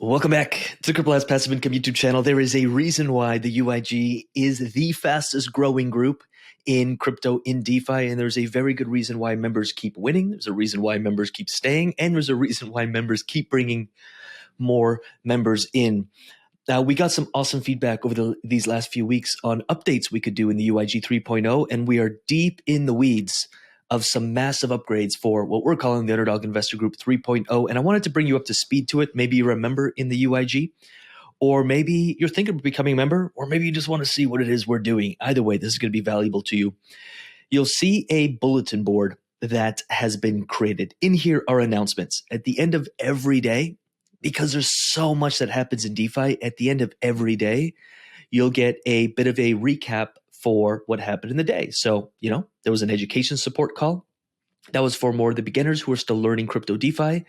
Welcome back to the CryptoLabs Passive Income YouTube channel. There is a reason why the UIG is the fastest growing group in crypto in DeFi, and there's a very good reason why members keep winning. There's a reason why members keep staying, and there's a reason why members keep bringing more members in. Now, we got some awesome feedback over these last few weeks on updates we could do in the UIG 3.0, and we are deep in the weeds of some massive upgrades for what we're calling the Underdog Investor Group 3.0. And I wanted to bring you up to speed to it. Maybe you're a member in the UIG, or maybe you're thinking of becoming a member, or maybe you just want to see what it is we're doing. Either way, this is going to be valuable to you. You'll see a bulletin board that has been created. In here are announcements at the end of every day, because there's so much that happens in DeFi. At the end of every day, you'll get a bit of a recap for what happened in the day. So, there was an education support call. That was for more of the beginners who are still learning crypto DeFi.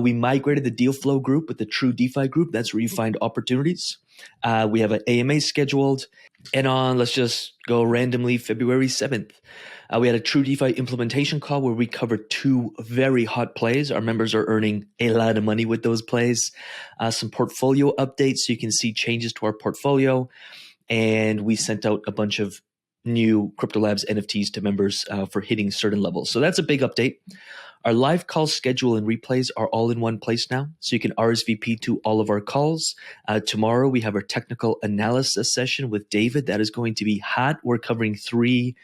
We migrated the deal flow group with the True Defi group. That's where you find opportunities. We have an AMA scheduled. And on, let's just go randomly, February 7th, we had a True DeFi implementation call where we covered two very hot plays. Our members are earning a lot of money with those plays. Some portfolio updates so you can see changes to our portfolio. And we sent out a bunch of new CryptoLabs NFTs to members for hitting certain levels. So that's a big update. Our live call schedule and replays are all in one place now. So you can RSVP to all of our calls. Tomorrow we have our technical analysis session with David. That is going to be hot. We're covering three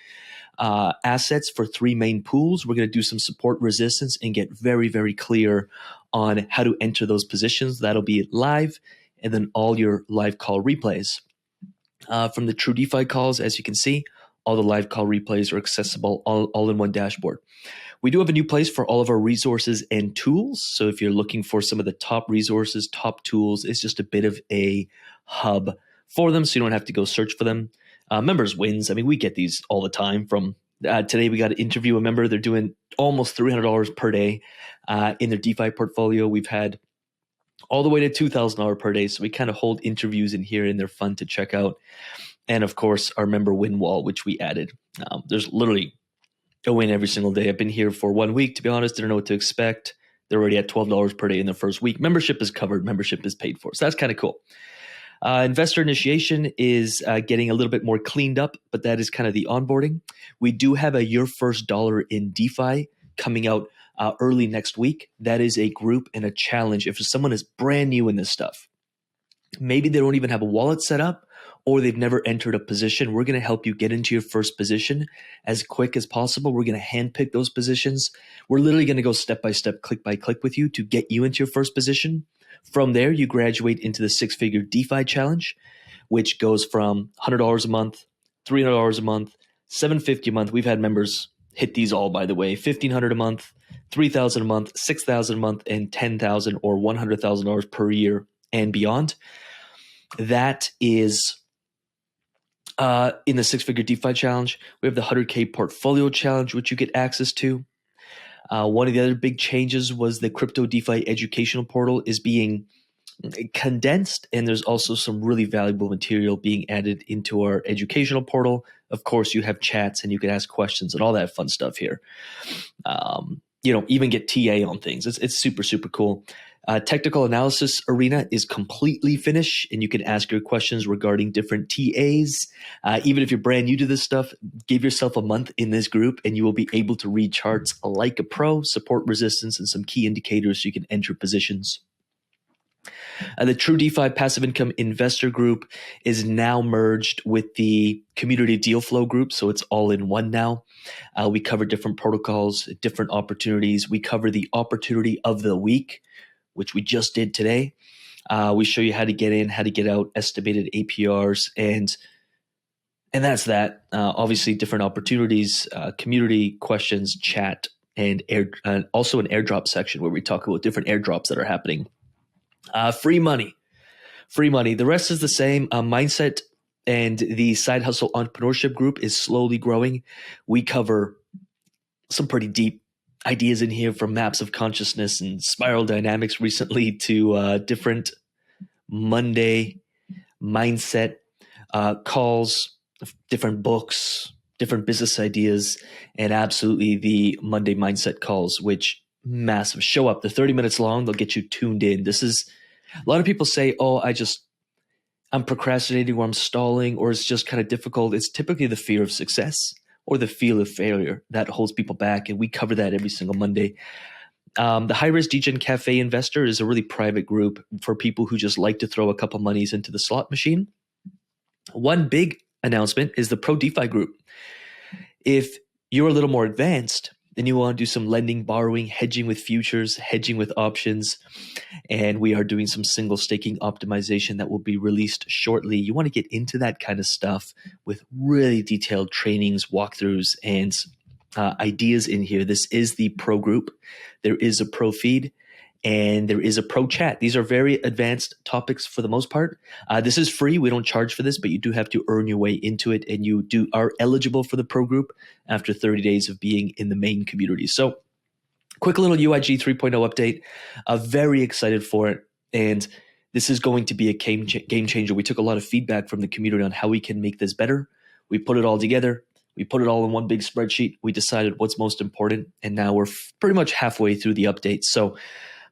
assets for three main pools. We're going to do some support resistance and get very, very clear on how to enter those positions. That'll be live, and then all your live call replays. From the True DeFi calls, as you can see, all the live call replays are accessible all in one dashboard. We do have a new place for all of our resources and tools. So if you're looking for some of the top resources, top tools, it's just a bit of a hub for them, so you don't have to go search for them. Members wins. I mean, we get these all the time. From today, we got to interview a member. They're doing almost $300 per day in their DeFi portfolio. We've had all the way to $2,000 per day. So we kind of hold interviews in here, and they're fun to check out. And of course, our member win wall, which we added. There's literally a win every single day. I've been here for 1 week, to be honest. Didn't know what to expect. They're already at $12 per day in the first week. Membership is covered. Membership is paid for. So that's kind of cool. Investor initiation is getting a little bit more cleaned up, but that is kind of the onboarding. We do have a Your First Dollar in DeFi coming out early next week. That is a group and a challenge. If someone is brand new in this stuff, maybe they don't even have a wallet set up, or they've never entered a position, we're going to help you get into your first position as quick as possible. We're going to handpick those positions. We're literally going to go step by step, click by click with you to get you into your first position. From there, you graduate into the six-figure DeFi challenge, which goes from $100 a month, $300 a month, $750 a month. We've had members hit these all, by the way, $1,500 a month, $3,000 a month, $6,000 a month, and $10,000 or $100,000 per year and beyond. That is in the six-figure DeFi challenge. We have the 100K portfolio challenge, which you get access to. One of the other big changes was the Crypto DeFi educational portal is being condensed, and there's also some really valuable material being added into our educational portal. Of course, you have chats and you can ask questions and all that fun stuff here. Even get TA on things. It's super, super cool. Technical analysis arena is completely finished, and you can ask your questions regarding different TAs. Even if you're brand new to this stuff, give yourself a month in this group and you will be able to read charts like a pro, support resistance, and some key indicators so you can enter positions. The True DeFi Passive Income Investor Group is now merged with the Community Deal Flow Group, so it's all in one now. We cover different protocols, different opportunities. We cover the opportunity of the week, which we just did today. We show you how to get in, how to get out, estimated APRs, and that's that. Obviously, different opportunities, community questions, chat, and also an airdrop section where we talk about different airdrops that are happening. Free money. The rest is the same. Mindset and the Side Hustle Entrepreneurship group is slowly growing. We cover some pretty deep ideas in here, from maps of consciousness and spiral dynamics recently to different Monday mindset calls, different books, different business ideas, and absolutely the Monday mindset calls, which massive. Show up. They're 30 minutes long. They'll get you tuned in. This is A lot of people say, oh, I'm procrastinating or I'm stalling or it's just kind of difficult. It's typically the fear of success or the fear of failure that holds people back. And we cover that every single Monday. The High Risk Degen Cafe Investor is a really private group for people who just like to throw a couple monies into the slot machine. One big announcement is the Pro DeFi group. If you're a little more advanced, then you want to do some lending, borrowing, hedging with futures, hedging with options, and we are doing some single staking optimization that will be released shortly. You want to get into that kind of stuff with really detailed trainings, walkthroughs, and ideas in here. This is the pro group. There is a pro feed and there is a pro chat. These are very advanced topics for the most part. This is free. We don't charge for this, but you do have to earn your way into it, and you are eligible for the pro group after 30 days of being in the main community. So quick little UIG 3.0 update. Very excited for it. And this is going to be a game changer. We took a lot of feedback from the community on how we can make this better. We put it all together. We put it all in one big spreadsheet. We decided what's most important. And now we're pretty much halfway through the updates. So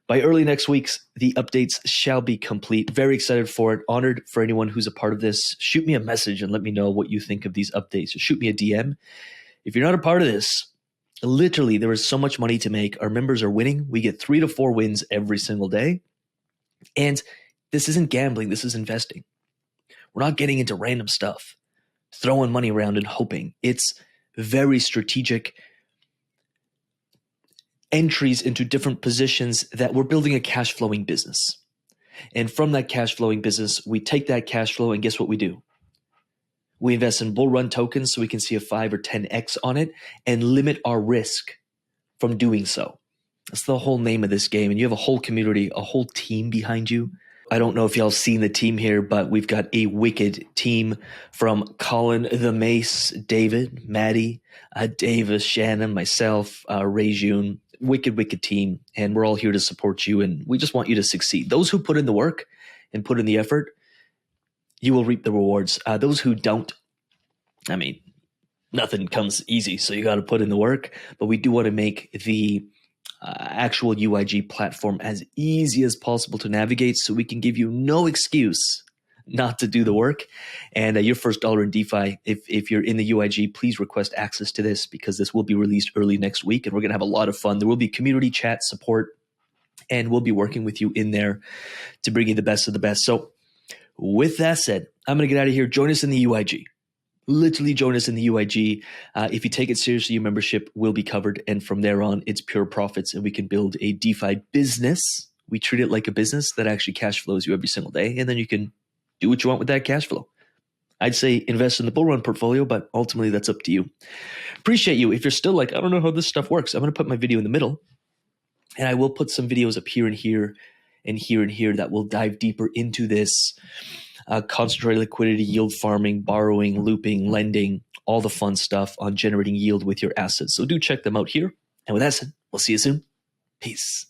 by early next week, the updates shall be complete. Very excited for it. Honored for anyone who's a part of this. Shoot me a message and let me know what you think of these updates. Shoot me a DM. If you're not a part of this, literally, there is so much money to make. Our members are winning. We get 3 to 4 wins every single day. And this isn't gambling. This is investing. We're not getting into random stuff, throwing money around and hoping. It's very strategic entries into different positions that we're building a cash flowing business. And from that cash flowing business, we take that cash flow and guess what we do? We invest in bull run tokens so we can see a 5 or 10x on it and limit our risk from doing so. That's the whole name of this game. And you have a whole community, a whole team behind you. I don't know if y'all seen the team here, but we've got a wicked team from Colin the Mace, David, Maddie, Davis, Shannon, myself, Ray June. Wicked team. And we're all here to support you. And we just want you to succeed. Those who put in the work and put in the effort, you will reap the rewards. Those who don't, I mean, nothing comes easy. So you got to put in the work. But we do want to make the actual UIG platform as easy as possible to navigate so we can give you no excuse not to do the work. And your first dollar in DeFi, if you're in the UIG, please request access to this because this will be released early next week and we're going to have a lot of fun. There will be community chat support and we'll be working with you in there to bring you the best of the best. So with that said, I'm going to get out of here. Join us in the UIG. Literally join us in the UIG. If you take it seriously, your membership will be covered. And from there on, it's pure profits and we can build a DeFi business. We treat it like a business that actually cash flows you every single day. And then you can do what you want with that cash flow. I'd say invest in the bull run portfolio, but ultimately that's up to you. Appreciate you. If you're still like, I don't know how this stuff works, I'm going to put my video in the middle. And I will put some videos up here and here and here and here that will dive deeper into this concentrated liquidity, yield farming, borrowing, looping, lending, all the fun stuff on generating yield with your assets. So do check them out here. And with that said, we'll see you soon. Peace.